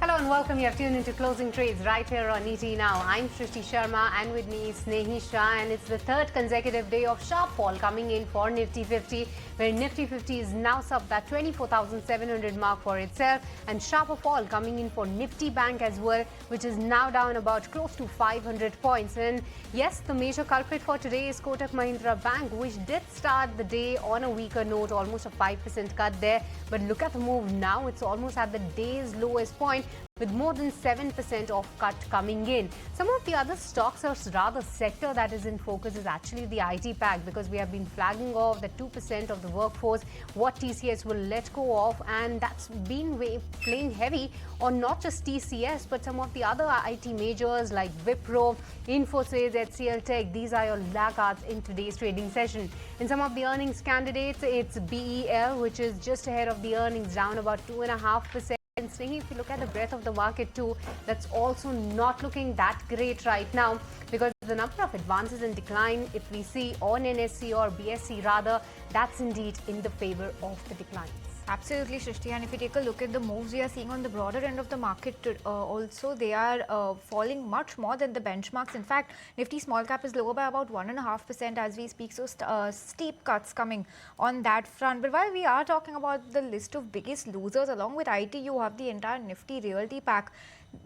Hello and welcome. You have tuned into Closing Trades right here on ET Now. I'm Shrishti Sharma and with me is Snehi Shah, and it's the third consecutive day of sharp fall coming in for Nifty 50, where Nifty 50 is now sub that 24,700 mark for itself, and sharper fall coming in for Nifty Bank as well, which is now down about close to 500 points. And yes, the major culprit for today is Kotak Mahindra Bank, which did start the day on a weaker note, almost a 5% cut there. But look at the move now, it's almost at the day's lowest point, with more than 7% of cut coming in. Some of the other stocks, or rather sector that is in focus, is actually the IT pack, because we have been flagging off the 2% of the workforce what TCS will let go of, and that's been playing heavy on not just TCS but some of the other IT majors like Wipro, Infosys, HCL Tech. These are your laggards in today's trading session. In some of the earnings candidates, it's BEL, which is just ahead of the earnings, down about 2.5%. And Snehi, if you look at the breadth of the market too, that's also not looking that great right now, because the number of advances in decline, if we see on NSE or BSE rather, that's indeed in the favor of the declines. Absolutely, Shrishti. And if you take a look at the moves we are seeing on the broader end of the market, also they are falling much more than the benchmarks. In fact, Nifty small cap is lower by about 1.5% as we speak. So steep cuts coming on that front. But while we are talking about the list of biggest losers, along with IT, you have the entire Nifty Realty pack.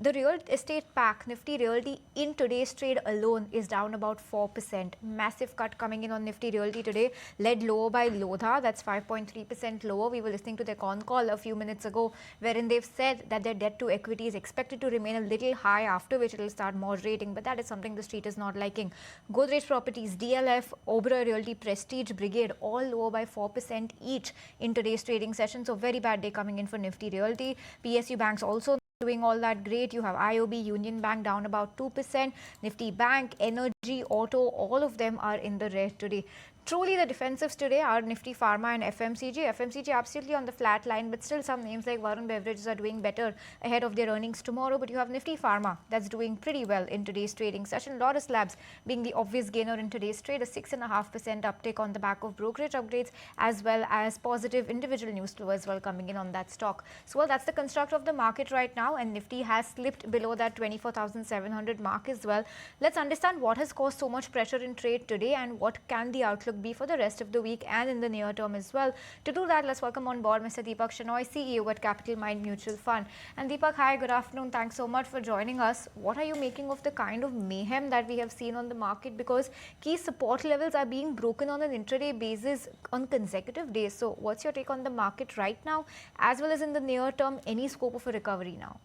The real estate pack, Nifty Realty, in today's trade alone is down about 4%. Massive cut coming in on Nifty Realty today, led lower by Lodha. That's 5.3% lower. We were listening to their con call a few minutes ago, wherein they've said that their debt to equity is expected to remain a little high, after which it will start moderating. But that is something the street is not liking. Godrej Properties, DLF, Oberoi Realty, Prestige, Brigade, all lower by 4% each in today's trading session. So very bad day coming in for Nifty Realty. PSU banks also doing all that great. You have IOB, Union Bank down about 2%. Nifty Bank, Energy, Auto, all of them are in the red today. Truly, the defensives today are Nifty Pharma and FMCG. FMCG absolutely on the flat line, but still some names like Varun Beverages are doing better ahead of their earnings tomorrow. But you have Nifty Pharma that's doing pretty well in today's trading session. Laurus Labs being the obvious gainer in today's trade, a 6.5% uptick on the back of brokerage upgrades, as well as positive individual news flow as well coming in on that stock. So, well, that's the construct of the market right now, and Nifty has slipped below that 24,700 mark as well. Let's understand what has caused so much pressure in trade today and what can the outlook be for the rest of the week and in the near term as well. To do that, let's welcome on board Mr. Deepak Shenoy, CEO at Capital Mind Mutual Fund. And Deepak, hi, good afternoon. Thanks so much for joining us. What are you making of the kind of mayhem that we have seen on the market? Because key support levels are being broken on an intraday basis on consecutive days. So what's your take on the market right now, as well as in the near term? Any scope of a recovery now?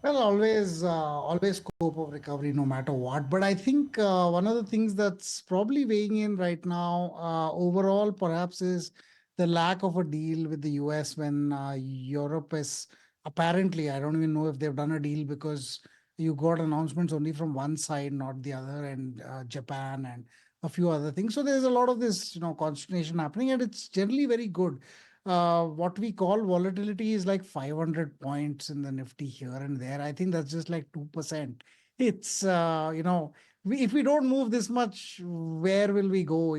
Well, always scope of recovery no matter what. But I think one of the things that's probably weighing in right now overall perhaps is the lack of a deal with the US when Europe is apparently, I don't even know if they've done a deal, because you got announcements only from one side, not the other, and Japan and a few other things. So there's a lot of this, consternation happening, and it's generally very good. What we call volatility is like 500 points in the Nifty here and there. I think that's just like 2%. It's, if we don't move this much, where will we go?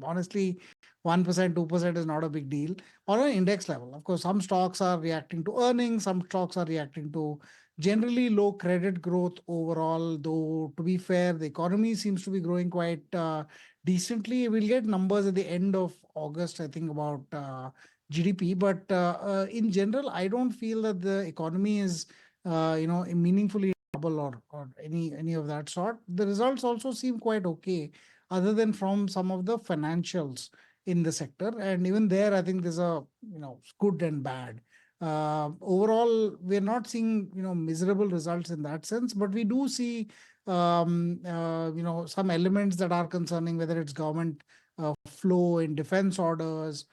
Honestly, 1%, 2% is not a big deal on an index level. Of course, some stocks are reacting to earnings, some stocks are reacting to generally low credit growth overall, though to be fair, the economy seems to be growing quite decently. We'll get numbers at the end of August, I think, about GDP, but in general, I don't feel that the economy is, meaningfully trouble or any of that sort. The results also seem quite okay, other than from some of the financials in the sector, and even there, I think there's a good and bad. Overall, we're not seeing miserable results in that sense, but we do see some elements that are concerning, whether it's government flow in defense orders,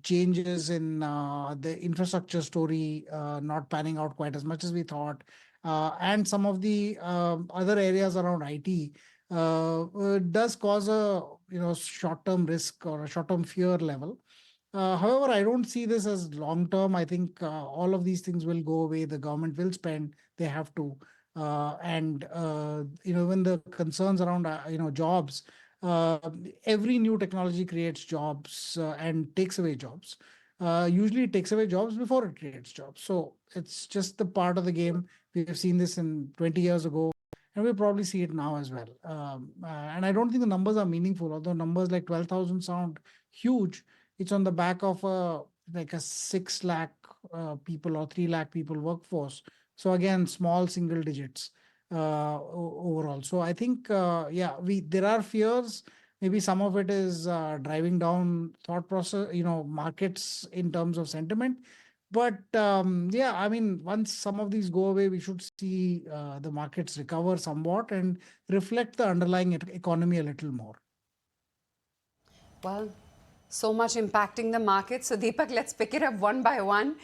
changes in the infrastructure story not panning out quite as much as we thought, and some of the other areas around IT does cause a short-term risk or a short-term fear level. However, I don't see this as long-term. I think all of these things will go away. The government will spend; they have to, and when the concerns around jobs. Every new technology creates jobs and takes away jobs. usually takes away jobs before it creates jobs. So it's just the part of the game. We've seen this in 20 years ago, and we'll probably see it now as well. And I don't think the numbers are meaningful, although numbers like 12,000 sound huge. It's on the back of like a 6 lakh people or 3 lakh people workforce. So again, small single digits overall. So I think, yeah, there are fears. Maybe some of it is driving down thought process, markets in terms of sentiment. But yeah, I mean, once some of these go away, we should see the markets recover somewhat and reflect the underlying economy a little more. Well, so much impacting the market. So, Deepak, let's pick it up one by one.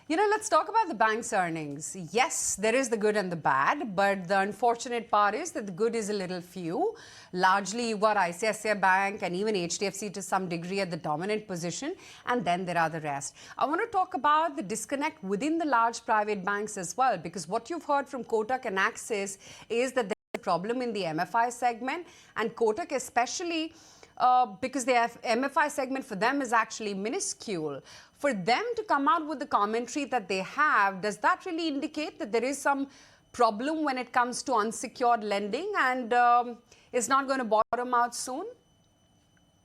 Let's talk about the bank's earnings. Yes, there is the good and the bad, but the unfortunate part is that the good is a little few. Largely, you've got ICICI Bank and even HDFC to some degree at the dominant position, and then there are the rest. I want to talk about the disconnect within the large private banks as well, because what you've heard from Kotak and Axis is that there's a problem in the MFI segment, and Kotak especially, because the MFI segment for them is actually minuscule. For them to come out with the commentary that they have, does that really indicate that there is some problem when it comes to unsecured lending and is not going to bottom out soon?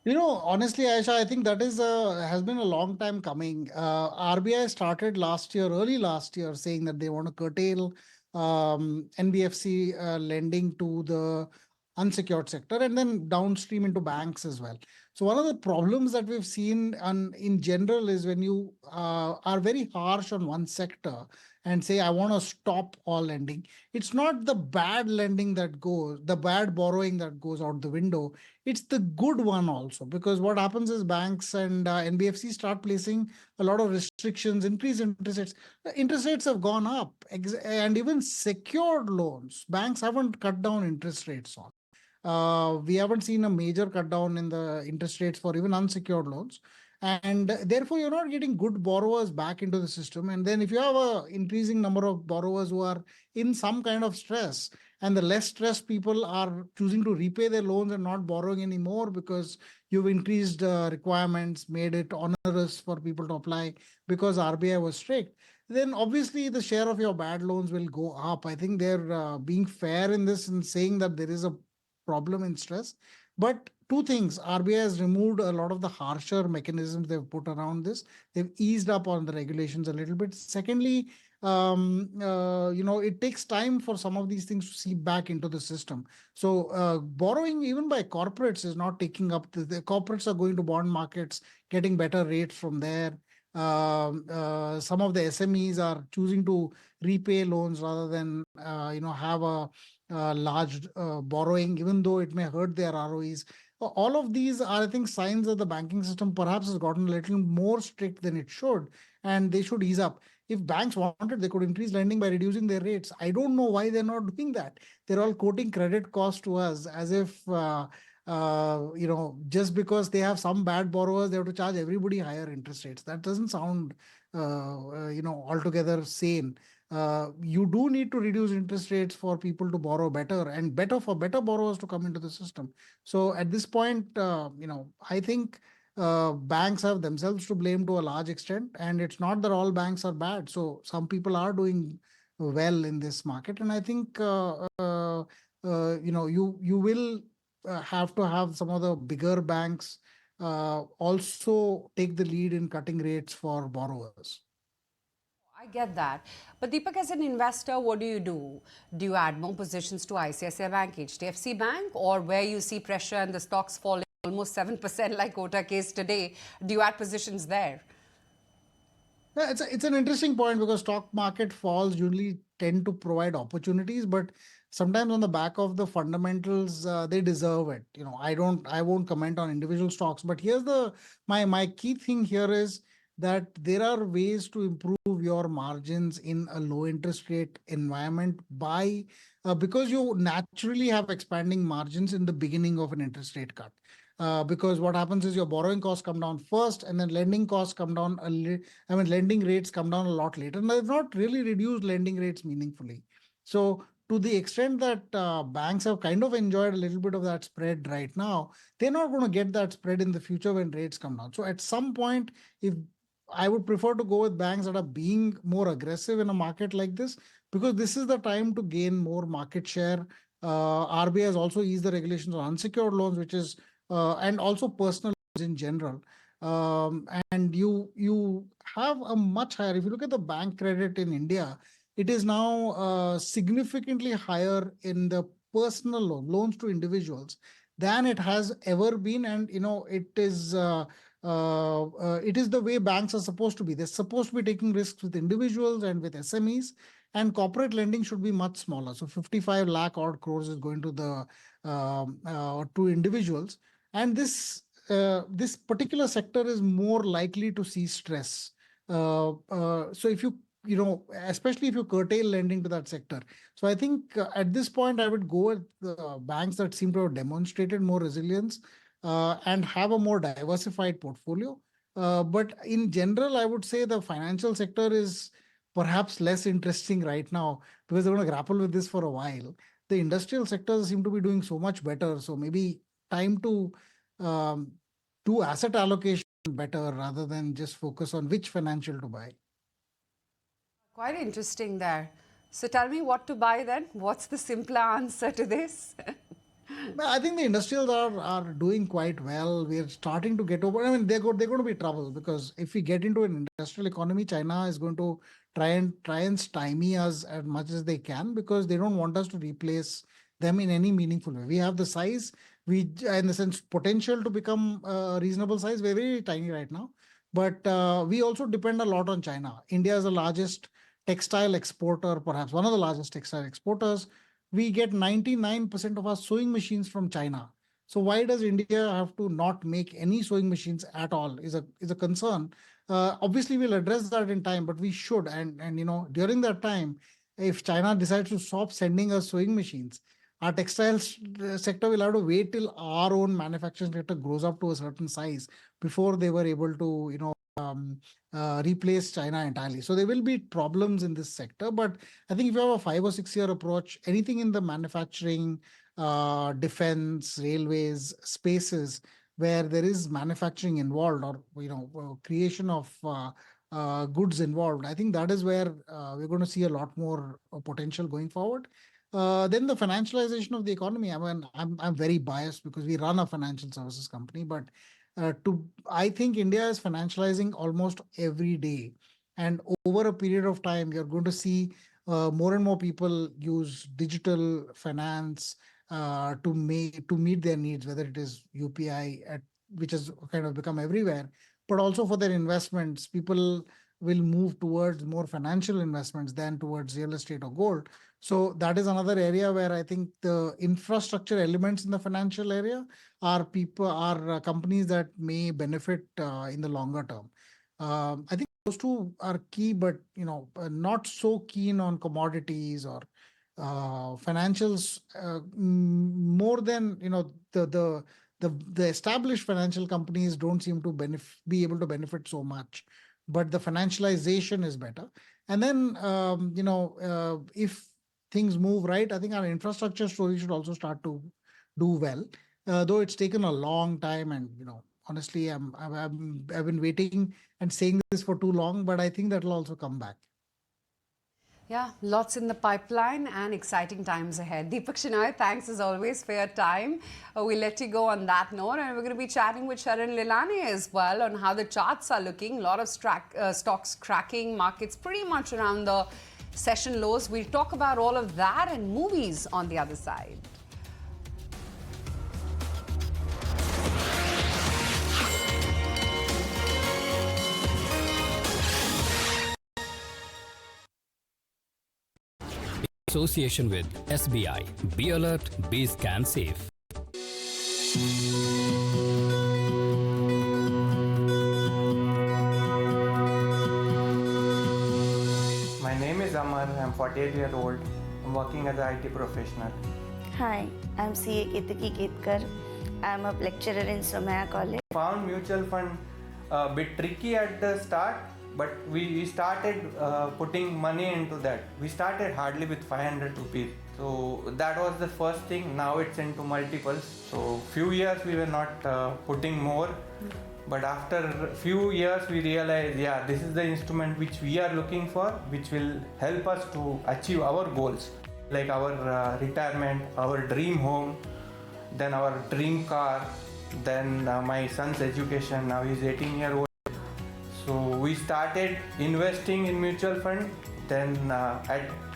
Honestly, Aisha, I think that has been a long time coming. RBI started early last year, saying that they want to curtail NBFC lending to the unsecured sector and then downstream into banks as well. So one of the problems that we've seen in general is when you are very harsh on one sector and say, I want to stop all lending. It's not the bad lending the bad borrowing that goes out the window. It's the good one also, because what happens is banks and NBFC start placing a lot of restrictions, increase interest rates. The interest rates have gone up, and even secured loans, banks haven't cut down interest rates on. We haven't seen a major cut down in the interest rates for even unsecured loans. And therefore, you're not getting good borrowers back into the system. And then if you have an increasing number of borrowers who are in some kind of stress, and the less stressed people are choosing to repay their loans and not borrowing anymore because you've increased requirements, made it onerous for people to apply because RBI was strict, then obviously the share of your bad loans will go up. I think they're being fair in this and saying that there is a problem in stress. But two things, RBI has removed a lot of the harsher mechanisms they've put around this. They've eased up on the regulations a little bit. Secondly, it takes time for some of these things to seep back into the system. So borrowing even by corporates is not taking up. The corporates are going to bond markets, getting better rates from there. Some of the SMEs are choosing to repay loans rather than have a large borrowing, even though it may hurt their ROEs. All of these are, I think, signs that the banking system perhaps has gotten a little more strict than it should, and they should ease up. If banks wanted, they could increase lending by reducing their rates. I don't know why they're not doing that. They're all quoting credit cost to us as if, just because they have some bad borrowers, they have to charge everybody higher interest rates. That doesn't sound, altogether sane. You do need to reduce interest rates for people to borrow better and for better borrowers to come into the system. So at this point, I think banks have themselves to blame to a large extent, and it's not that all banks are bad. So some people are doing well in this market, and I think you will have to have some of the bigger banks also take the lead in cutting rates for borrowers. I get that. But Deepak, as an investor, what do you do? Do you add more positions to ICICI Bank, HDFC Bank, or where you see pressure and the stocks falling almost 7% like Kotak is today, do you add positions there? Yeah, it's an interesting point because stock market falls usually tend to provide opportunities, but sometimes on the back of the fundamentals, they deserve it. I won't comment on individual stocks, but here's my key thing here is that there are ways to improve your margins in a low interest rate environment because you naturally have expanding margins in the beginning of an interest rate cut. Because what happens is your borrowing costs come down first, and then lending costs come down lending rates come down a lot later. And they've not really reduced lending rates meaningfully. So to the extent that banks have kind of enjoyed a little bit of that spread right now, they're not going to get that spread in the future when rates come down. So at some point, if I would prefer to go with banks that are being more aggressive in a market like this, because this is the time to gain more market share. RBI has also eased the regulations on unsecured loans, which is and also personal loans in general. And you have a much higher. If you look at the bank credit in India, it is now significantly higher in the personal loans to individuals than it has ever been, and it is the way banks are supposed to be. They're supposed to be taking risks with individuals and with SMEs, and corporate lending should be much smaller. So 55 lakh odd crores is going to the to individuals, and this particular sector is more likely to see stress. So if especially if you curtail lending to that sector. So I think at this point, I would go with the banks that seem to have demonstrated more resilience and have a more diversified portfolio. But in general, I would say the financial sector is perhaps less interesting right now because they're going to grapple with this for a while. The industrial sectors seem to be doing so much better. So maybe time to do asset allocation better rather than just focus on which financial to buy. Quite interesting there. So tell me what to buy then. What's the simple answer to this? I think the industrials are doing quite well. We're starting to get over. I mean, they're going to be trouble because if we get into an industrial economy, China is going to try and stymie us as much as they can because they don't want us to replace them in any meaningful way. We have the size, in the sense, potential to become a reasonable size. We're very tiny right now, but we also depend a lot on China. India is the largest textile exporter, perhaps one of the largest textile exporters. We get 99% of our sewing machines from China. So why does India have to not make any sewing machines at all is a concern. Obviously, we'll address that in time, but we should. And during that time, if China decides to stop sending us sewing machines, our textiles sector will have to wait till our own manufacturing sector grows up to a certain size before they were able to, replace China entirely. So there will be problems in this sector. But I think if you have a 5 or 6 year approach, anything in the manufacturing, defense, railways, spaces where there is manufacturing involved or creation of goods involved, I think that is where we're going to see a lot more potential going forward. Then the financialization of the economy. I mean, I'm very biased because we run a financial services company, but I think India is financializing almost every day, and over a period of time, you're going to see more and more people use digital finance to meet their needs, whether it is UPI, which has kind of become everywhere, but also for their investments. People will move towards more financial investments than towards real estate or gold. So that is another area where I think the infrastructure elements in the financial area are companies that may benefit in the longer term. I think those two are key, but not so keen on commodities or financials more than the established financial companies don't seem to be able to benefit so much, but the financialization is better. And then if things move right, I think our infrastructure story should also start to do well, though it's taken a long time. And honestly, I've been waiting and saying this for too long, but I think that will also come back. Yeah, lots in the pipeline and exciting times ahead. Deepak Shenoy, thanks as always for your time. We'll let you go on that note, and we're going to be chatting with Sharan Lilani as well on how the charts are looking. A lot of stocks cracking, markets pretty much around the session lows. We'll talk about all of that and movies on the other side. Association with SBI. Be alert, be scan safe. My name is Amar. I'm 48 years old. I'm working as an IT professional. Hi, I'm CA Ketaki Ketkar. I'm a lecturer in Somaya College. Found mutual fund a bit tricky at the start, but we started putting money into that. We started hardly with 500 rupees. So that was the first thing. Now it's into multiples. So few years we were not putting more, but after few years we realized, yeah, this is the instrument which we are looking for, which will help us to achieve our goals, like our retirement, our dream home, then our dream car, then my son's education. Now he's 18 years old. So we started investing in mutual fund. Then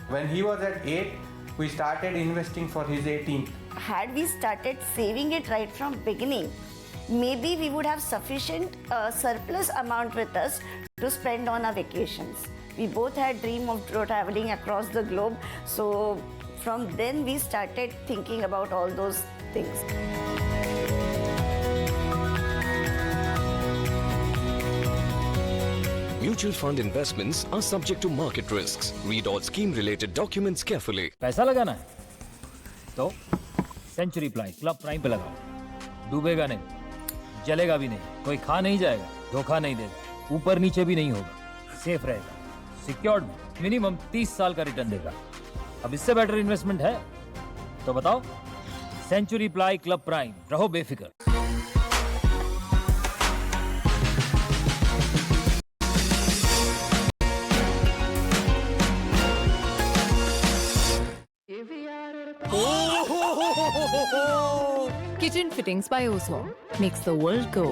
when he was at 8, we started investing for his 18th. Had we started saving it right from beginning, maybe we would have sufficient surplus amount with us to spend on our vacations. We both had dream of traveling across the globe. So from then we started thinking about all those things. Mutual fund investments are subject to market risks. Read all scheme-related documents carefully. पैसा लगाना है तो century ply club prime पे लगाओ। डूबेगा नहीं, जलेगा भी नहीं, कोई खा नहीं जाएगा, धोखा नहीं देगा, ऊपर नीचे भी नहीं होगा, सेफ रहेगा, सिक्योर्ड मिनिमम 30 साल का रिटर्न देगा। अब इससे बेटर इन्वेस्टमेंट है तो बताओ। सेंचुरी प्लाई क्लब प्राइम, रहो बेफिक्र। Kitchen fittings by Oswald makes the world go.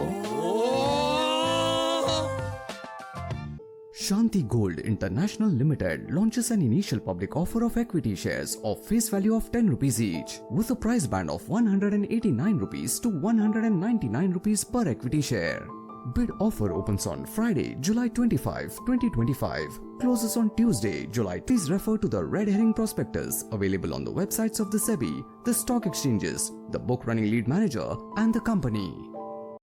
Shanti Gold International Limited launches an initial public offer of equity shares of face value of 10 rupees each, with a price band of 189 rupees to 199 rupees per equity share. Bid offer opens on Friday, July 25, 2025. Closes on Tuesday, July. Please refer to the red herring prospectus available on the websites of the SEBI, the stock exchanges, the book running lead manager and the company.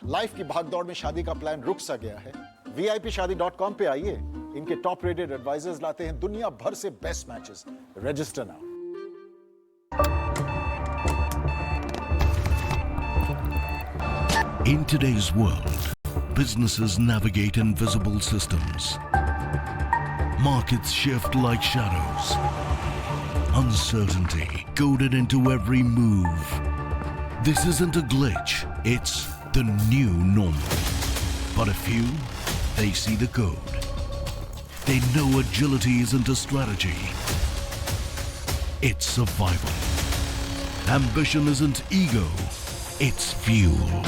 Life की भागदौड़ में शादी का plan रुक सा गया है? VIPshadi.com पे आइए। इनके टॉप रेटेड एडवाइजर्स लाते हैं दुनिया भर से best matches. Register now. In today's world, businesses navigate invisible systems. Markets shift like shadows. Uncertainty coded into every move. This isn't a glitch, it's the new normal. But a few, they see the code. They know agility isn't a strategy. It's survival. Ambition isn't ego, it's fuel.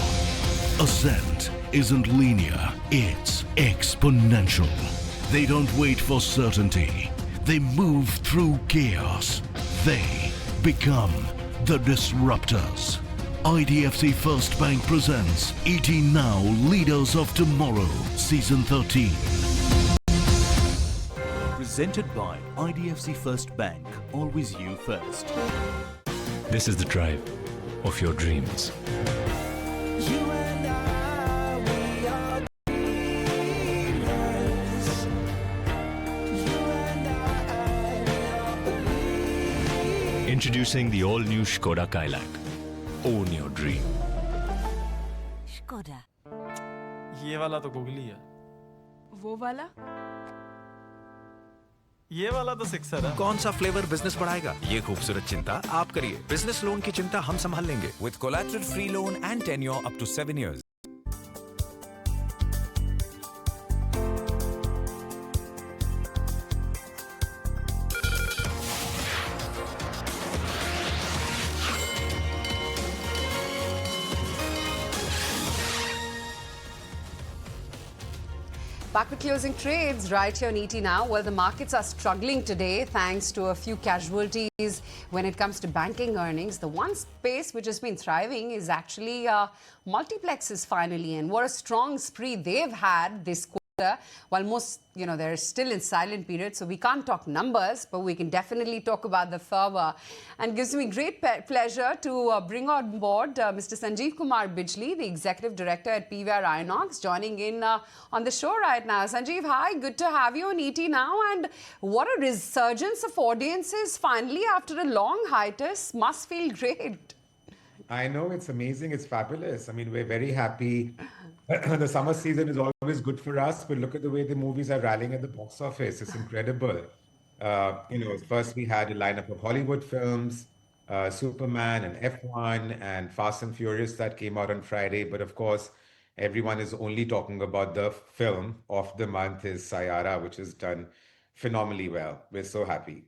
Ascent isn't linear, it's exponential. They don't wait for certainty. They move through chaos. They become the disruptors. IDFC First Bank presents ET Now Leaders of Tomorrow, Season 13. Presented by IDFC First Bank, always you first. This is the drive of your dreams. Introducing the all-new Skoda Kailak. Own your dream. Skoda. ये वाला तो googly है। वो वाला? ये वाला तो sixer है। कौन सा फ्लेवर बिजनेस बढ़ाएगा? ये खूबसूरत चिंता आप करिए। बिजनेस लोन की चिंता हम संभाल लेंगे। With collateral free loan and tenure up to 7 years. Back with closing trades right here on ET Now. Well, the markets are struggling today thanks to a few casualties when it comes to banking earnings. The one space which has been thriving is actually multiplexes finally. And what a strong spree they've had this quarter. While most, they're still in silent period, so we can't talk numbers, but we can definitely talk about the fervor. And gives me great pleasure to bring on board Mr. Sanjeev Kumar Bijli, the Executive Director at PVR Inox, joining in on the show right now. Sanjeev, hi, good to have you on ET Now. And what a resurgence of audiences finally after a long hiatus. Must feel great. I know, it's amazing, it's fabulous. I mean, we're very happy. The summer season is always good for us, but look at the way the movies are rallying at the box office. It's incredible. First we had a lineup of Hollywood films, Superman and F1 and Fast and Furious that came out on Friday. But of course, everyone is only talking about the film of the month is Sayara, which has done phenomenally well. We're so happy.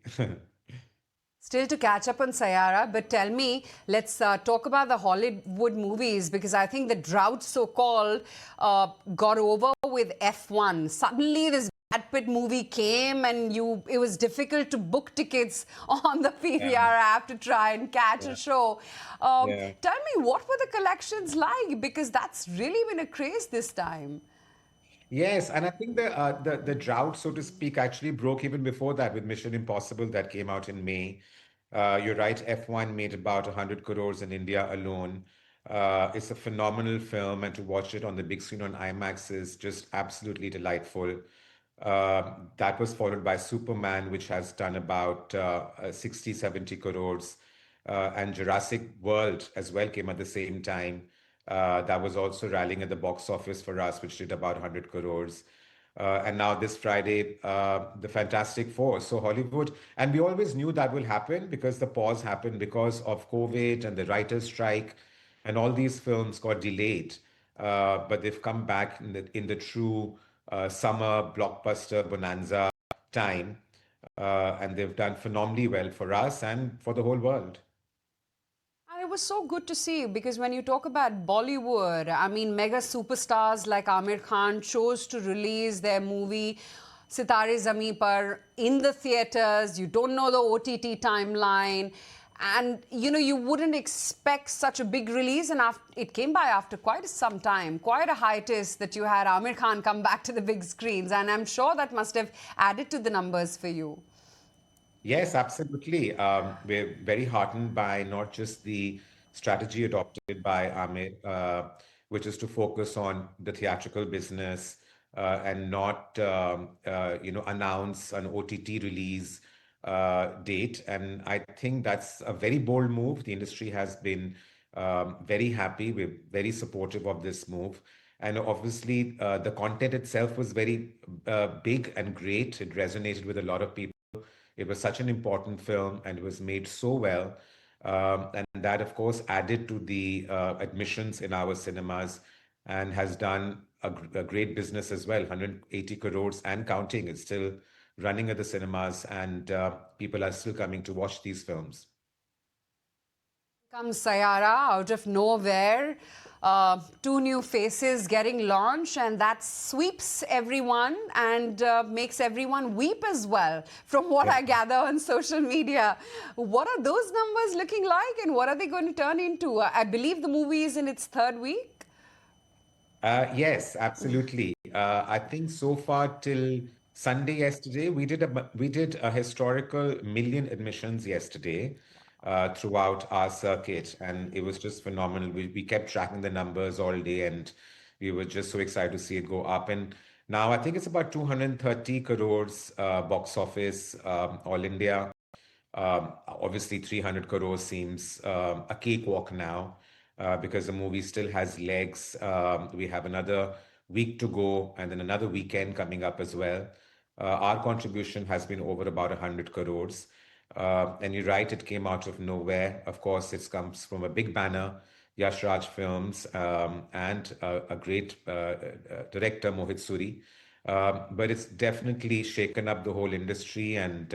Still to catch up on Sayara, but tell me, let's talk about the Hollywood movies because I think the drought, so-called, got over with F1. Suddenly, this Brad Pitt movie came, and it was difficult to book tickets on the PVR app to try and catch a show. Tell me, what were the collections like? Because that's really been a craze this time. Yes, and I think the drought, so to speak, actually broke even before that with Mission Impossible that came out in May. You're right, F1 made about 100 crores in India alone. It's a phenomenal film, and to watch it on the big screen on IMAX is just absolutely delightful. That was followed by Superman, which has done about 60, 70 crores. And Jurassic World as well came at the same time. That was also rallying at the box office for us, which did about 100 crores. And now this Friday, the Fantastic Four. So Hollywood, and we always knew that will happen because the pause happened because of COVID and the writers' strike, and all these films got delayed. But they've come back in the true summer blockbuster bonanza time, and they've done phenomenally well for us and for the whole world. And it was so good to see because when you talk about Bollywood, I mean, mega superstars like Amir Khan chose to release their movie Sitare Zameen Par in the theaters. You don't know the OTT timeline. And, you wouldn't expect such a big release. And it came by after quite some time, quite a hiatus that you had Amir Khan come back to the big screens. And I'm sure that must have added to the numbers for you. Yes, absolutely. We're very heartened by not just the strategy adopted by Amit, which is to focus on the theatrical business and not, announce an OTT release date. And I think that's a very bold move. The industry has been very happy. We're very supportive of this move. And obviously, the content itself was very big and great. It resonated with a lot of people. It was such an important film and it was made so well. And that, of course, added to the admissions in our cinemas and has done a great business as well. 180 crores and counting. It's still running at the cinemas, and people are still coming to watch these films. Comes Sayara out of nowhere. Two new faces getting launched, and that sweeps everyone and makes everyone weep as well, from what I gather on social media. What are those numbers looking like, and what are they going to turn into? I believe the movie is in its third week. Yes, absolutely. I think so far till Sunday yesterday, we did a historical million admissions yesterday throughout our circuit, and it was just phenomenal. We kept tracking the numbers all day, and we were just so excited to see it go up. And now I think it's about 230 crores box office, all India. Obviously, 300 crores seems a cakewalk now because the movie still has legs. We have another week to go and then another weekend coming up as well. Our contribution has been over about 100 crores. And you're right, it came out of nowhere. Of course, it comes from a big banner, Yash Raj Films, and a great director, Mohit Suri. But it's definitely shaken up the whole industry and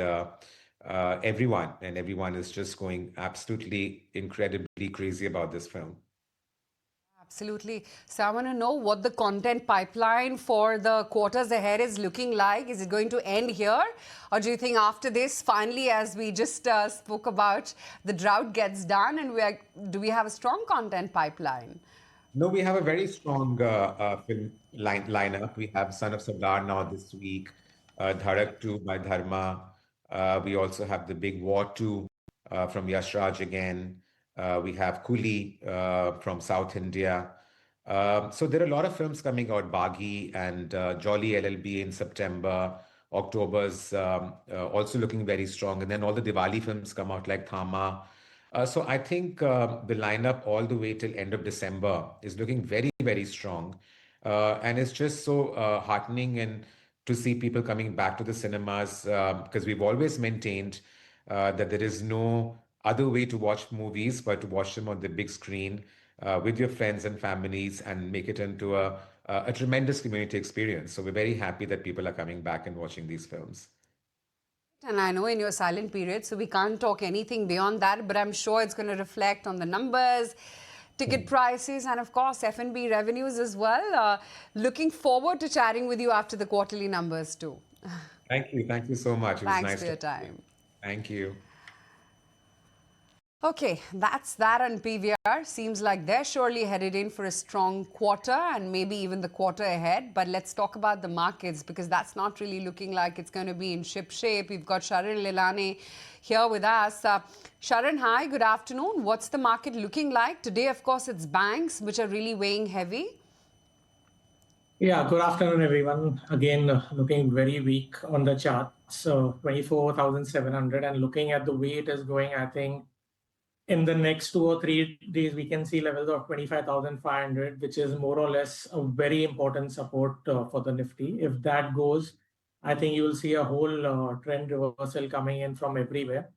everyone is just going absolutely incredibly crazy about this film. Absolutely. So I want to know what the content pipeline for the quarters ahead is looking like. Is it going to end here? Or do you think after this, finally, as we just spoke about, the drought gets done and do we have a strong content pipeline? No, we have a very strong film lineup. We have Son of Sardar now this week, Dharak 2 by Dharma. We also have the big War 2 from Yash Raj again. We have Coolie from South India. So there are a lot of films coming out, Baghi and Jolly LLB in September. October's also looking very strong. And then all the Diwali films come out like Thama. So I think the lineup all the way till end of December is looking very, very strong. And it's just so heartening and to see people coming back to the cinemas because we've always maintained that there is no other way to watch movies but to watch them on the big screen with your friends and families and make it into a tremendous community experience. So we're very happy that people are coming back and watching these films. And I know in your silent period, so we can't talk anything beyond that, but I'm sure it's going to reflect on the numbers, ticket prices, and of course, F&B revenues as well. Looking forward to chatting with you after the quarterly numbers too. Thank you. Thank you so much. It was Thanks nice for your talking to you. time. Thank you. Okay, that's that on PVR. Seems like they're surely headed in for a strong quarter and maybe even the quarter ahead. But let's talk about the markets because that's not really looking like it's going to be in ship shape. We've got Sharan Lilane here with us. Sharan, hi, good afternoon. What's the market looking like? Today, of course, it's banks which are really weighing heavy. Yeah, good afternoon, everyone. Again, looking very weak on the chart. So 24,700 and looking at the way it is going, I think in the next 2 or 3 days, we can see levels of 25,500, which is more or less a very important support for the Nifty. If that goes, I think you will see a whole trend reversal coming in from everywhere.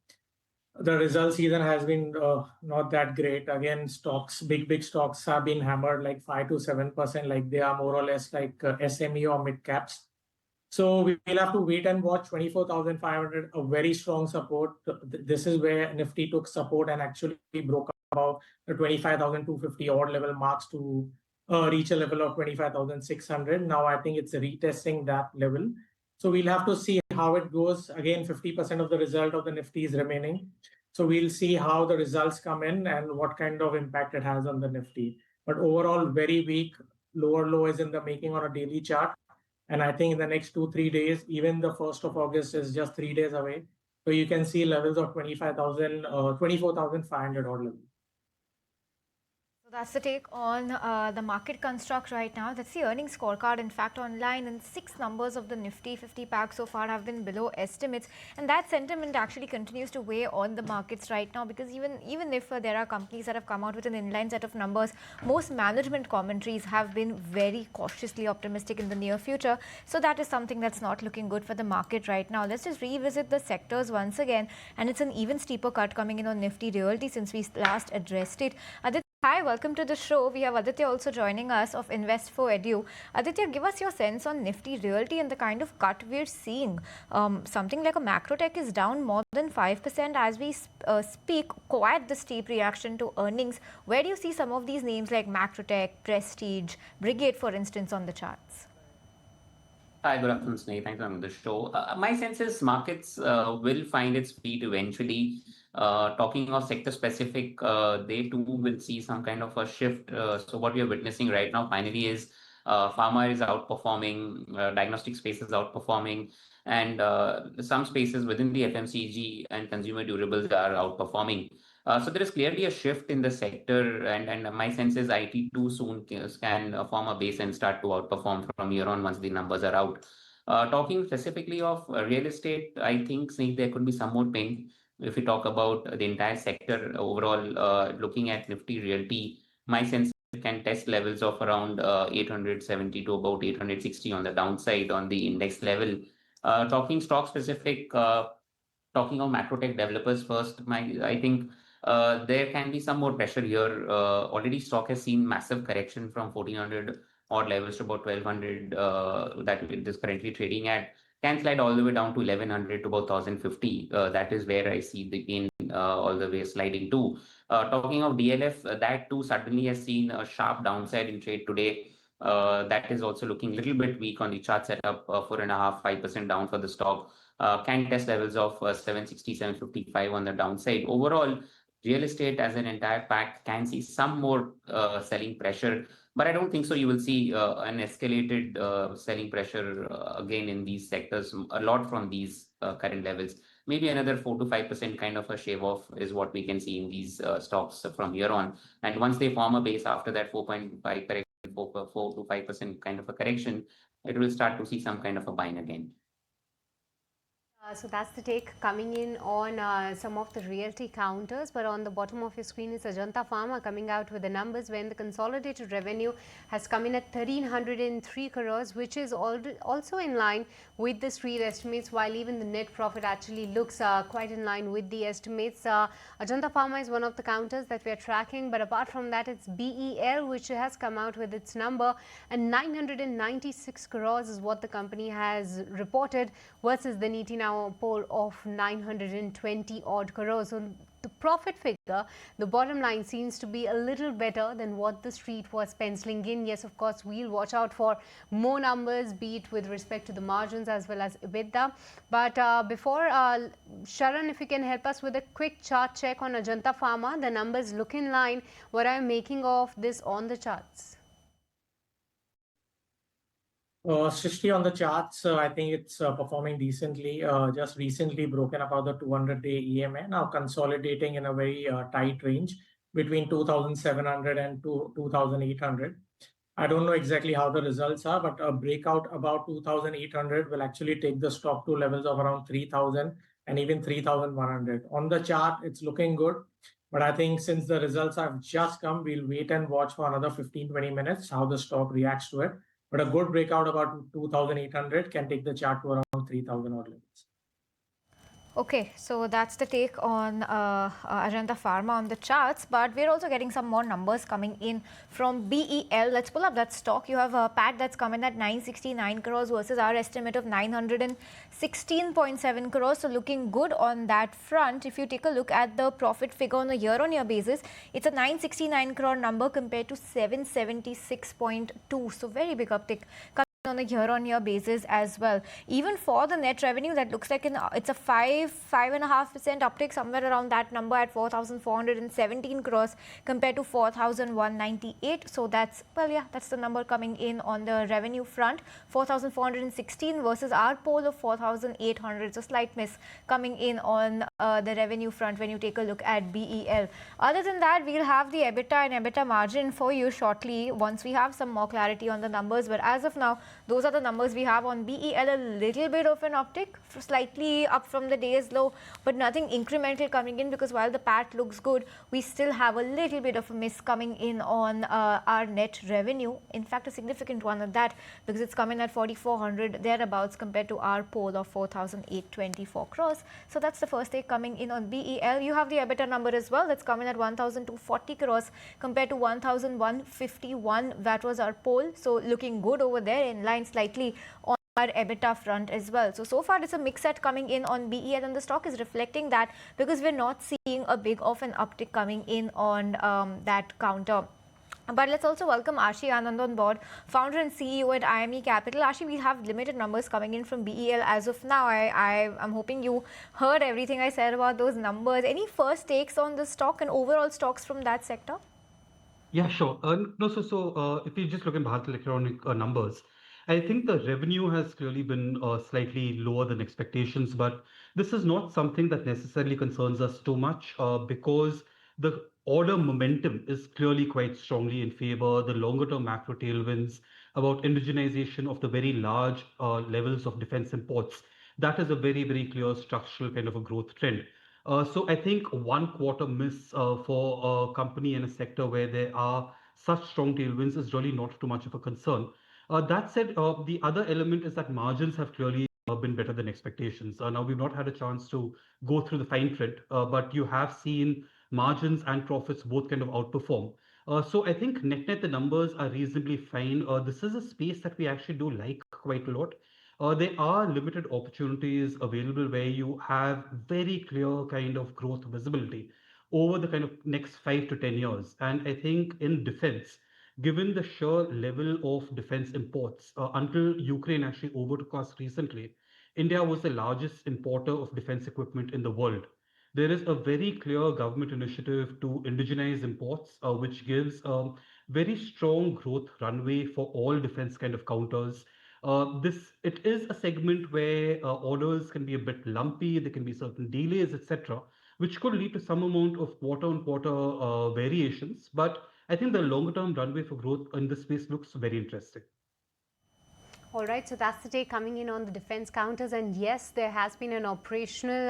The result season has been not that great. Again, stocks, big stocks have been hammered like 5 to 7%, like they are more or less like SME or mid caps. So we'll have to wait and watch 24,500, a very strong support. This is where Nifty took support and actually broke about the 25,250 odd level marks to reach a level of 25,600. Now I think it's retesting that level. So we'll have to see how it goes. Again, 50% of the result of the Nifty is remaining. So we'll see how the results come in and what kind of impact it has on the Nifty. But overall, very weak. Lower low is in the making on a daily chart. And I think in the next 2-3 days, even the 1st of August is just 3 days away. So you can see levels of 25,000, 24,500 odd level. So that's the take on the market construct right now. That's the earnings scorecard. In fact, online, and 6 numbers of the Nifty 50 pack so far have been below estimates. And that sentiment actually continues to weigh on the markets right now because even if there are companies that have come out with an inline set of numbers, most management commentaries have been very cautiously optimistic in the near future. So that is something that's not looking good for the market right now. Let's just revisit the sectors once again. And it's an even steeper cut coming in on Nifty Realty since we last addressed it. Hi, welcome to the show. We have Aditya also joining us of Invest4 Edu. Aditya, give us your sense on Nifty Realty and the kind of cut we're seeing. Something like a Macrotech is down more than 5% as we speak, quite the steep reaction to earnings. Where do you see some of these names like Macrotech, Prestige, Brigade, for instance, on the charts? Hi, good afternoon, Sneh. Thanks for having the show. My sense is markets will find its feet eventually. Talking of sector specific, they too will see some kind of a shift. So what we are witnessing right now finally is pharma is outperforming, diagnostic space is outperforming, and some spaces within the FMCG and consumer durables are outperforming. So there is clearly a shift in the sector, and my sense is IT too soon can form a base and start to outperform from here on once the numbers are out. Talking specifically of real estate, I think there could be some more pain. If we talk about the entire sector overall, looking at Nifty Realty, my sense can test levels of around 870 to about 860 on the downside on the index level. Talking stock specific, talking of Macrotech developers first, I think there can be some more pressure here. Already stock has seen massive correction from 1400 odd levels to about 1200 that it is currently trading at. Can slide all the way down to 1100 to about 1050. That is where I see the pain all the way sliding to. Talking of DLF, that too suddenly has seen a sharp downside in trade today. That is also looking a little bit weak on the chart setup, 4.5-5% down for the stock. Can test levels of 760, 755 on the downside. Overall, real estate as an entire pack can see some more selling pressure, but I don't think so. You will see an escalated selling pressure again in these sectors, a lot from these current levels. Maybe another 4 to 5% kind of a shave off is what we can see in these stocks from here on. And once they form a base after that 4.5 correction, 4 to 5% kind of a correction, it will start to see some kind of a buying again. So that's the take coming in on some of the realty counters, but on the bottom of your screen is Ajanta Pharma coming out with the numbers when the consolidated revenue has come in at 1303 crores, which is also in line with the street estimates, while even the net profit actually looks quite in line with the estimates. Ajanta Pharma is one of the counters that we are tracking, but apart from that, it's BEL which has come out with its number, and 996 crores is what the company has reported versus the Nifty Now poll of 920 odd crores. So the profit figure, the bottom line seems to be a little better than what the street was penciling in. Yes, of course, we'll watch out for more numbers, be it with respect to the margins as well as EBITDA. But before, Sharan, if you can help us with a quick chart check on Ajanta Pharma, the numbers look in line. What are you making of this on the charts? Srishti, on the charts, I think it's performing decently. Just recently broken about the 200-day EMA, now consolidating in a very tight range between 2,700 and 2,800. I don't know exactly how the results are, but a breakout about 2,800 will actually take the stock to levels of around 3,000 and even 3,100. On the chart, it's looking good. But I think since the results have just come, we'll wait and watch for another 15-20 minutes how the stock reacts to it. But a good breakout about 2,800 can take the chart to around 3,000 odd levels. Okay, so that's the take on Ajanta Pharma on the charts, but we're also getting some more numbers coming in from BEL. Let's pull up that stock. You have a PAT that's coming at 969 crores versus our estimate of 916.7 crores. So looking good on that front. If you take a look at the profit figure on a year-on-year basis, it's a 969 crore number compared to 776.2. So very big uptick on a year-on-year basis as well. Even for the net revenue, that looks like it's a 5.5% uptick, somewhere around that number at 4,417 crores compared to 4,198. So that's, well, yeah, that's the number coming in on the revenue front. 4,416 versus our poll of 4,800. So slight miss coming in on the revenue front when you take a look at BEL. Other than that, we'll have the EBITDA and EBITDA margin for you shortly once we have some more clarity on the numbers. But as of now, those are the numbers we have on BEL. A little bit of an uptick, slightly up from the day's low, but nothing incremental coming in, because while the PAT looks good, we still have a little bit of a miss coming in on our net revenue. In fact, a significant one at that, because it's coming at 4,400 thereabouts compared to our poll of 4,824 crores. So that's the first take coming in on BEL. You have the EBITDA number as well. That's coming at 1,240 crores compared to 1,151. That was our poll. So looking good over there, in line slightly on our EBITDA front as well. So far it's a mix set coming in on BEL, and the stock is reflecting that because we're not seeing a big of an uptick coming in on that counter. But let's also welcome Ashi Anand on board, founder and CEO at IME Capital. Ashi, we have limited numbers coming in from BEL as of now. I'm hoping you heard everything I said about those numbers. Any first takes on the stock and overall stocks from that sector? Yeah, sure. If you just look at Bharat Electronic numbers, I think the revenue has clearly been slightly lower than expectations, but this is not something that necessarily concerns us too much because the order momentum is clearly quite strongly in favor. The longer term macro tailwinds about indigenization of the very large levels of defense imports, that is a very, very clear structural kind of a growth trend. So I think one quarter miss for a company in a sector where there are such strong tailwinds is really not too much of a concern. That said, the other element is that margins have clearly been better than expectations. Now we've not had a chance to go through the fine print, but you have seen margins and profits both kind of outperform. So I think net the numbers are reasonably fine. This is a space that we actually do like quite a lot. There are limited opportunities available where you have very clear kind of growth visibility over the kind of next 5 to 10 years. And I think in defense, given the sheer level of defense imports, until Ukraine actually overtook us recently, India was the largest importer of defense equipment in the world. There is a very clear government initiative to indigenize imports, which gives a very strong growth runway for all defense kind of counters. It is a segment where orders can be a bit lumpy, there can be certain delays, etc., which could lead to some amount of quarter-on-quarter variations. But I think the longer-term runway for growth in this space looks very interesting. All right, so that's the take coming in on the defense counters. And yes, there has been an operational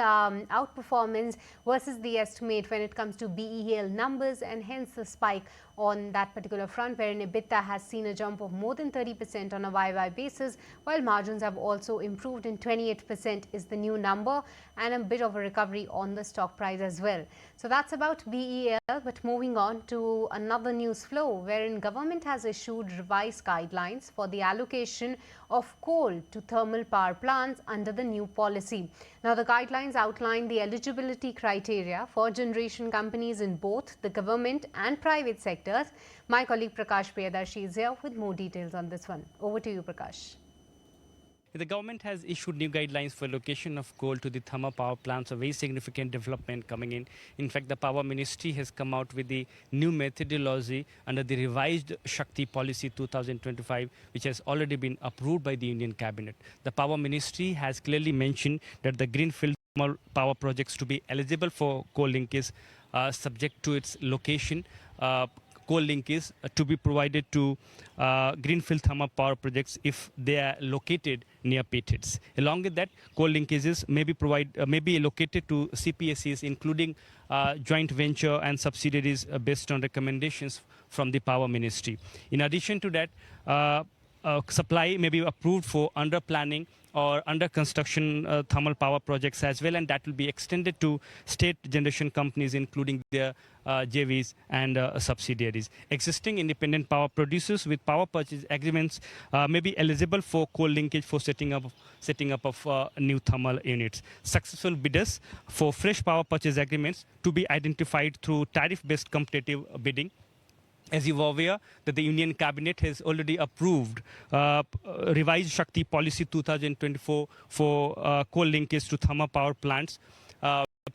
outperformance versus the estimate when it comes to BEL numbers, and hence the spike on that particular front, wherein EBITDA has seen a jump of more than 30% on a YY basis, while margins have also improved, and 28% is the new number, and a bit of a recovery on the stock price as well. So that's about BEL. But moving on to another news flow, wherein government has issued revised guidelines for the allocation of coal to thermal power plants under the new policy. Now, the guidelines outline the eligibility criteria for generation companies in both the government and private sectors. My colleague Prakash Priyadarshi is here with more details on this one. Over to you, Prakash. The government has issued new guidelines for allocation of coal to the thermal power plants, a very significant development coming in. In fact, the Power Ministry has come out with the new methodology under the revised Shakti Policy 2025, which has already been approved by the Union Cabinet. The Power Ministry has clearly mentioned that the greenfield thermal power projects to be eligible for coal linkage subject to its location. Coal linkage to be provided to greenfield thermal power projects if they are located near pits. Along with that, coal linkages may be allocated to CPSEs, including joint venture and subsidiaries based on recommendations from the Power Ministry. In addition to that, supply may be approved for under planning or under construction thermal power projects as well, and that will be extended to state generation companies, including their JVs and subsidiaries. Existing independent power producers with power purchase agreements may be eligible for coal linkage for setting up of new thermal units. Successful bidders for fresh power purchase agreements to be identified through tariff-based competitive bidding. As you are aware, that the Union Cabinet has already approved revised Shakti Policy 2024 for coal linkage to thermal power plants.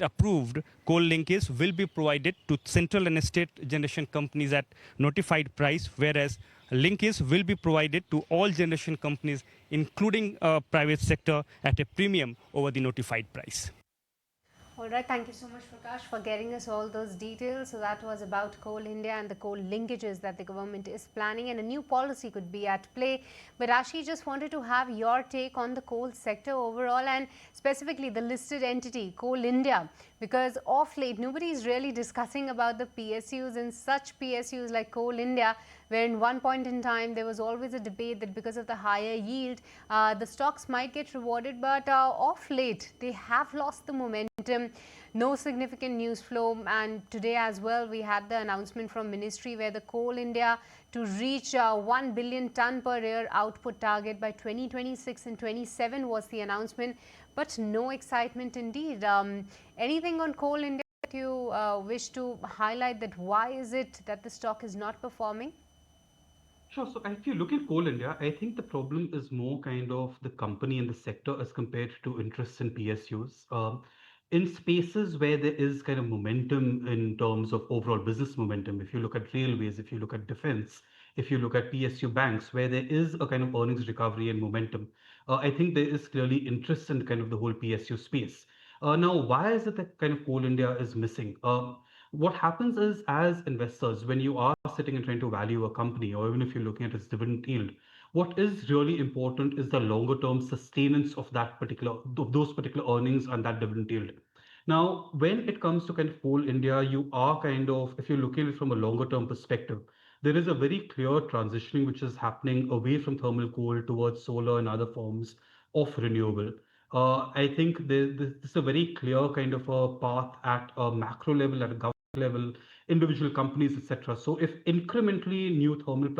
Approved coal linkage will be provided to central and state generation companies at notified price, whereas linkage will be provided to all generation companies, including private sector, at a premium over the notified price. All right, thank you so much, Prakash, for getting us all those details. So that was about Coal India and the coal linkages that the government is planning, and a new policy could be at play. But Ashi, just wanted to have your take on the coal sector overall, and specifically the listed entity, Coal India, because of late nobody is really discussing about the PSUs, and such PSUs like Coal India, where in one point in time there was always a debate that because of the higher yield, the stocks might get rewarded, but of late they have lost the momentum. No significant news flow, and today as well we had the announcement from Ministry where the Coal India to reach 1 billion ton per year output target by 2026 and 27 was the announcement, but no excitement indeed. Anything on Coal India that you wish to highlight, that why is it that the stock is not performing? Sure. So if you look at Coal India, I think the problem is more kind of the company and the sector as compared to interests in PSUs. In spaces where there is kind of momentum in terms of overall business momentum, if you look at railways, if you look at defense, if you look at PSU banks, where there is a kind of earnings recovery and momentum, I think there is clearly interest in kind of the whole PSU space. Now, why is it that kind of Coal India is missing? What happens is, as investors, when you are sitting and trying to value a company, or even if you're looking at its dividend yield, what is really important is the longer term sustenance of those particular earnings and that dividend yield. Now, when it comes to kind of Coal India, you are kind of, if you're looking at it from a longer term perspective, there is a very clear transitioning which is happening away from thermal coal towards solar and other forms of renewable. I think this is a very clear kind of a path at a macro level, at a government level, individual companies, etc. So if incrementally new thermal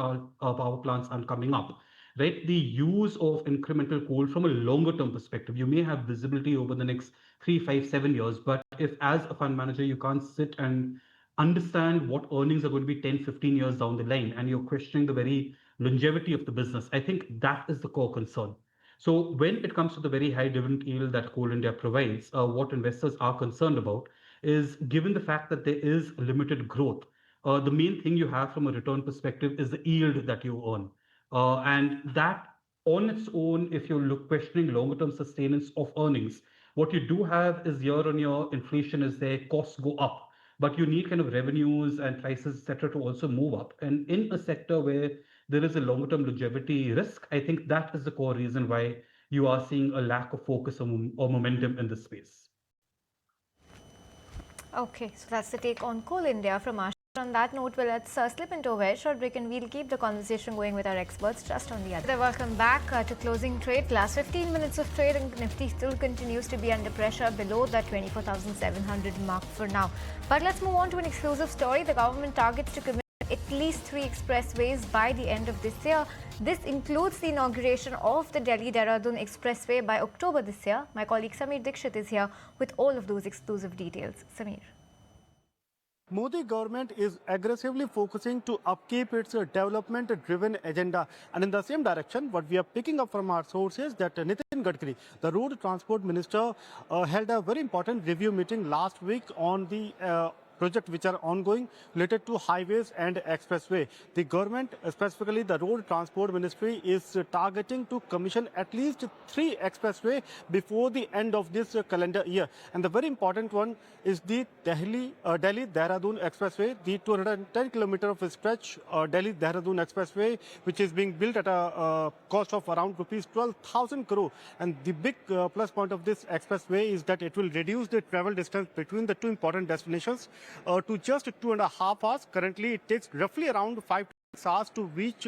power plants are coming up, right, the use of incremental coal from a longer term perspective, you may have visibility over the next 3, 5, 7 years, but if as a fund manager you can't sit and understand what earnings are going to be 10, 15 years down the line, and you're questioning the very longevity of the business, I think that is the core concern. So when it comes to the very high dividend yield that Coal India provides, what investors are concerned about is, given the fact that there is limited growth, the main thing you have from a return perspective is the yield that you earn. And that on its own, if you're questioning longer term sustenance of earnings, what you do have is year on year inflation is there, costs go up, but you need kind of revenues and prices, etc., to also move up. And in a sector where there is a longer-term longevity risk. I think that is the core reason why you are seeing a lack of focus or momentum in this space. Okay, so that's the take on Coal India from Ashish. On that note, let's slip into a very short break and we'll keep the conversation going with our experts just on the other. Welcome back to closing trade. Last 15 minutes of trade and Nifty still continues to be under pressure below that 24,700 mark for now. But let's move on to an exclusive story. The government targets to commit at least 3 expressways by the end of this year. This includes the inauguration of the Delhi-Dehradun Expressway by October this year. My colleague Samir Dikshit is here with all of those exclusive details. Samir. Modi government is aggressively focusing to upkeep its development-driven agenda. And in the same direction, what we are picking up from our sources that Nitin Gadkari, the road transport minister, held a very important review meeting last week on the projects which are ongoing related to highways and expressway. The government, specifically the road transport ministry, is targeting to commission at least 3 expressway before the end of this calendar year. And the very important one is the Delhi-Dehradun Expressway, the 210 kilometer of stretch Delhi-Dehradun Expressway, which is being built at a cost of around rupees 12,000 crore. And the big plus point of this expressway is that it will reduce the travel distance between the 2 important destinations to just 2.5 hours. Currently, it takes roughly around 5 hours to reach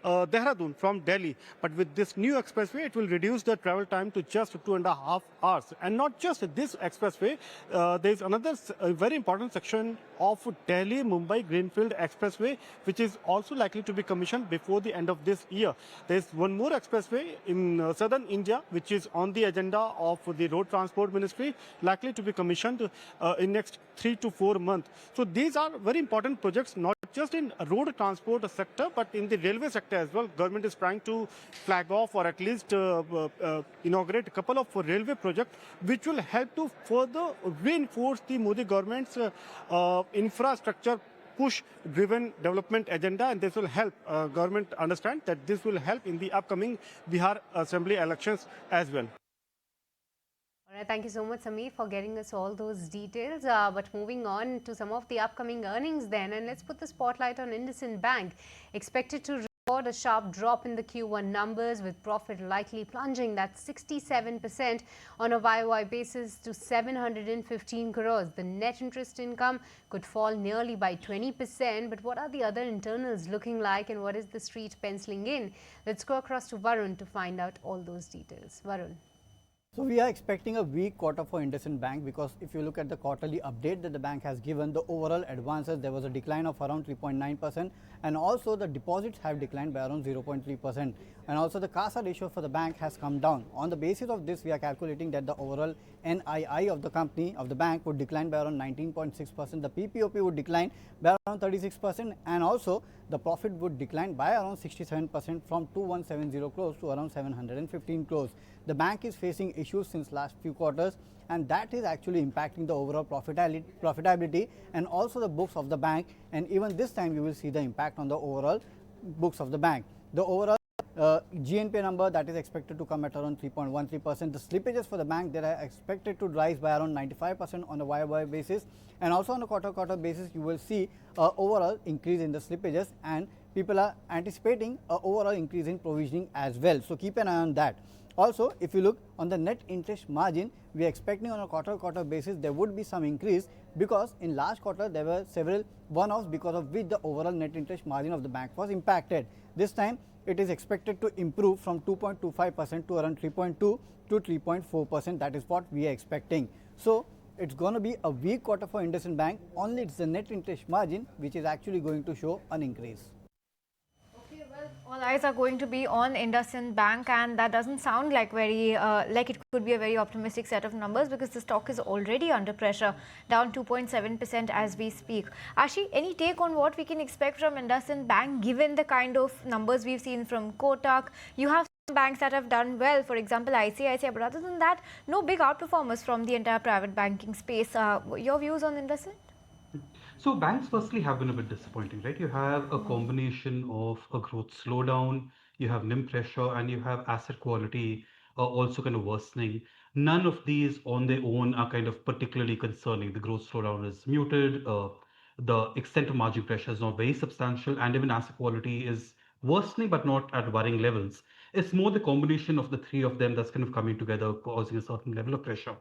Dehradun from Delhi. But with this new expressway, it will reduce the travel time to just 2.5 hours. And not just this expressway, there is another very important section of Delhi-Mumbai Greenfield Expressway, which is also likely to be commissioned before the end of this year. There is one more expressway in southern India, which is on the agenda of the Road Transport Ministry, likely to be commissioned in next 3 to 4 months. So these are very important projects, not just in road transport sector, but in the railway sector as well. Government is trying to flag off or at least inaugurate a couple of railway projects, which will help to further reinforce the Modi government's infrastructure push-driven development agenda, and this will help government understand that this will help in the upcoming Bihar Assembly elections as well. All right, thank you so much, Samir, for getting us all those details. But moving on to some of the upcoming earnings then, and let's put the spotlight on IndusInd Bank. Expected to record a sharp drop in the Q1 numbers, with profit likely plunging that 67% on a YOY basis to 715 crores. The net interest income could fall nearly by 20%. But what are the other internals looking like, and what is the street penciling in? Let's go across to Varun to find out all those details. Varun. So we are expecting a weak quarter for IndusInd Bank, because if you look at the quarterly update that the bank has given, the overall advances, there was a decline of around 3.9%, and also the deposits have declined by around 0.3%, and also the CASA ratio for the bank has come down. On the basis of this, we are calculating that the overall NII of the company, of the bank, would decline by around 19.6%, the PPOP would decline by around 36%, and also the profit would decline by around 67% from 2170 crores to around 715 crores. The bank is facing issues since last few quarters, and that is actually impacting the overall profitability and also the books of the bank, and even this time you will see the impact on the overall books of the bank. The overall GNPA number, that is expected to come at around 3.13%. The slippages for the bank, they are expected to rise by around 95% on a YOY basis, and also on a quarter basis you will see overall increase in the slippages, and people are anticipating an overall increase in provisioning as well. So keep an eye on that. Also, if you look on the net interest margin, we are expecting on a quarter basis there would be some increase, because in last quarter there were several one-offs because of which the overall net interest margin of the bank was impacted. This time it is expected to improve from 2.25% to around 3.2 to 3.4%. That is what we are expecting. So it's going to be a weak quarter for IndusInd Bank. Only it's the net interest margin which is actually going to show an increase. All eyes are going to be on IndusInd Bank, and that doesn't sound like like it could be a very optimistic set of numbers, because the stock is already under pressure, down 2.7% as we speak. Ashi, any take on what we can expect from IndusInd Bank given the kind of numbers we've seen from Kotak? You have some banks that have done well, for example ICICI, but other than that, no big outperformers from the entire private banking space. Your views on IndusInd? So banks firstly have been a bit disappointing, right? You have a combination of a growth slowdown, you have NIM pressure, and you have asset quality also kind of worsening. None of these on their own are kind of particularly concerning. The growth slowdown is muted, the extent of margin pressure is not very substantial, and even asset quality is worsening but not at worrying levels. It's more the combination of the three of them that's kind of coming together, causing a certain level of pressure.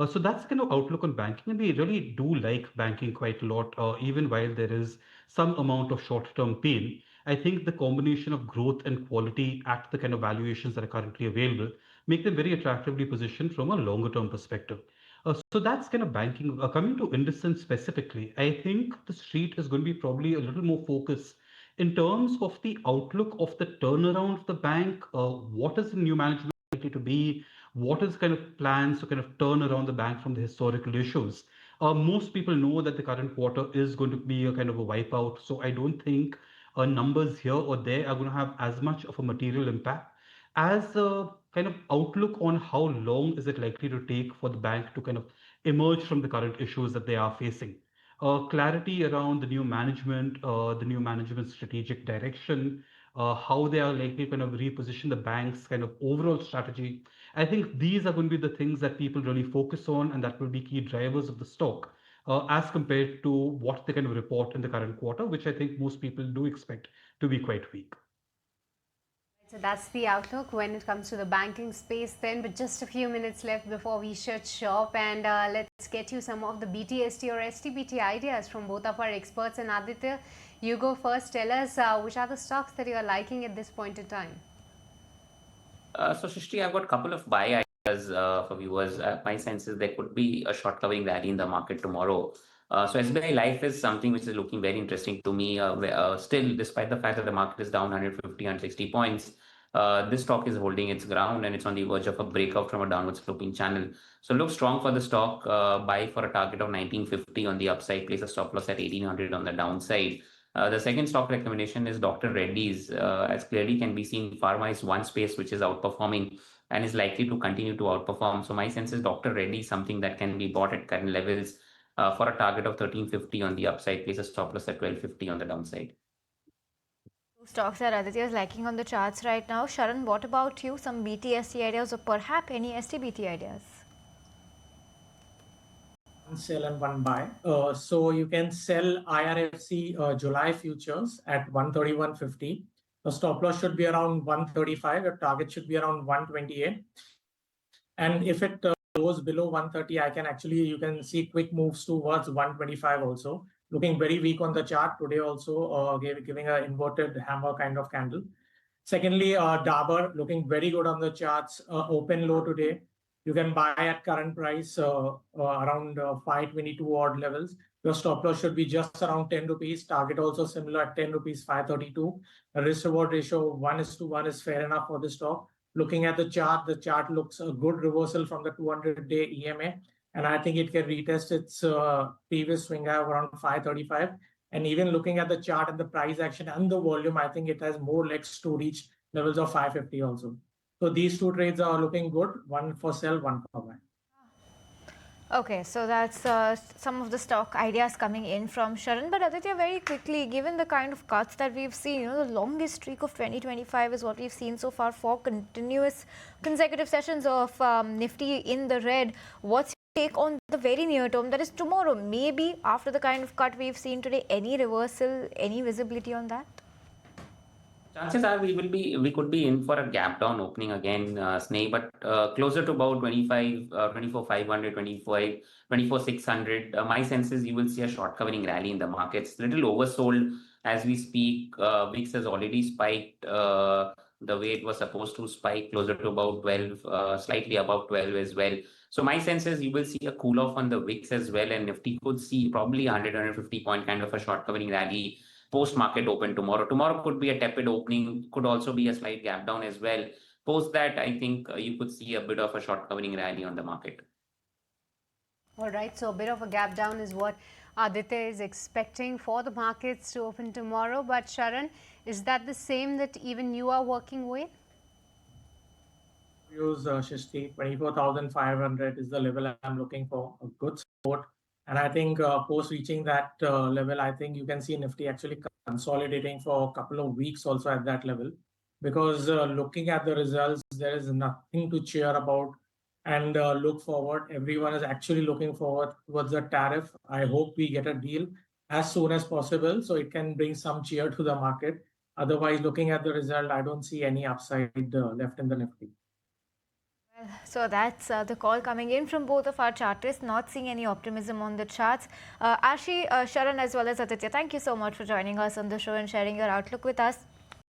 So that's kind of outlook on banking, and we really do like banking quite a lot, even while there is some amount of short-term pain. I think the combination of growth and quality at the kind of valuations that are currently available make them very attractively positioned from a longer-term perspective. So that's kind of banking. Coming to IndusInd specifically, I think the street is going to be probably a little more focused in terms of the outlook of the turnaround of the bank. What is the new management likely to be? What is kind of plans to kind of turn around the bank from the historical issues? Most people know that the current quarter is going to be a kind of a wipeout. So I don't think numbers here or there are going to have as much of a material impact as a kind of outlook on how long is it likely to take for the bank to kind of emerge from the current issues that they are facing. Clarity around the new management strategic direction, how they are likely to kind of reposition the bank's kind of overall strategy. I think these are going to be the things that people really focus on, and that will be key drivers of the stock as compared to what they kind of report in the current quarter, which I think most people do expect to be quite weak. So that's the outlook when it comes to the banking space then, but just a few minutes left before we shut shop, and let's get you some of the BTST or STBT ideas from both of our experts. And Aditya, you go first. Tell us which are the stocks that you are liking at this point in time. So Shrishti, I've got a couple of buy ideas for viewers. My sense is there could be a short covering rally in the market tomorrow. So SBI Life is something which is looking very interesting to me. Still, despite the fact that the market is down 150, 160 points, this stock is holding its ground and it's on the verge of a breakout from a downward sloping channel. So look strong for the stock. Buy for a target of 1950 on the upside. Place a stop loss at 1800 on the downside. The second stock recommendation is Dr. Reddy's. As clearly can be seen, pharma is one space which is outperforming and is likely to continue to outperform. So my sense is Dr. Reddy is something that can be bought at current levels for a target of 1350 on the upside. Place a stop loss at 1250 on the downside. Stocks that Aditya is liking on the charts right now. Sharan, what about you? Some BTST ideas or perhaps any STBT ideas? One sell and one buy. So you can sell IRFC July futures at 131.50. The stop loss should be around 135. Your target should be around 128. And if it goes below 130, you can see quick moves towards 125 also. Looking very weak on the chart today also, giving an inverted hammer kind of candle. Secondly, Dabur looking very good on the charts, open low today. You can buy at current price around 522 odd levels. Your stop loss should be just around 10 rupees. Target also similar at 10 rupees, 532. The risk reward ratio 1:1 is fair enough for the stock. Looking at the chart looks a good reversal from the 200-day EMA. And I think it can retest its previous swing high around 535. And even looking at the chart and the price action and the volume, I think it has more legs to reach levels of 550 also. So these two trades are looking good. One for sell, one for buy. Okay, so that's some of the stock ideas coming in from Sharan. But Aditya, very quickly, given the kind of cuts that we've seen, the longest streak of 2025 is what we've seen so far, 4 continuous consecutive sessions of Nifty in the red. What's your take on the very near term, that is tomorrow? Maybe after the kind of cut we've seen today, any reversal, any visibility on that? Chances are we could be in for a gap down opening again, Sneh, but closer to about 24,500, 24,600. My sense is you will see a short covering rally in the markets. Little oversold as we speak. VIX has already spiked the way it was supposed to spike, closer to about 12, slightly above 12 as well. So my sense is you will see a cool off on the VIX as well, and Nifty could see probably 100, 150 point kind of a short covering rally post-market open tomorrow. Tomorrow could be a tepid opening, could also be a slight gap down as well. Post that, I think you could see a bit of a short covering rally on the market. All right, so a bit of a gap down is what Aditya is expecting for the markets to open tomorrow. But Sharan, is that the same that even you are working with? Use Shishti, 24,500 is the level I'm looking for, a good support. And I think post reaching that level, I think you can see Nifty actually consolidating for a couple of weeks also at that level. Because looking at the results, there is nothing to cheer about and look forward. Everyone is actually looking forward towards the tariff. I hope we get a deal as soon as possible so it can bring some cheer to the market. Otherwise, looking at the result, I don't see any upside left in the Nifty. So that's the call coming in from both of our chartists, not seeing any optimism on the charts. Ashi, Sharan as well as Aditya, thank you so much for joining us on the show and sharing your outlook with us.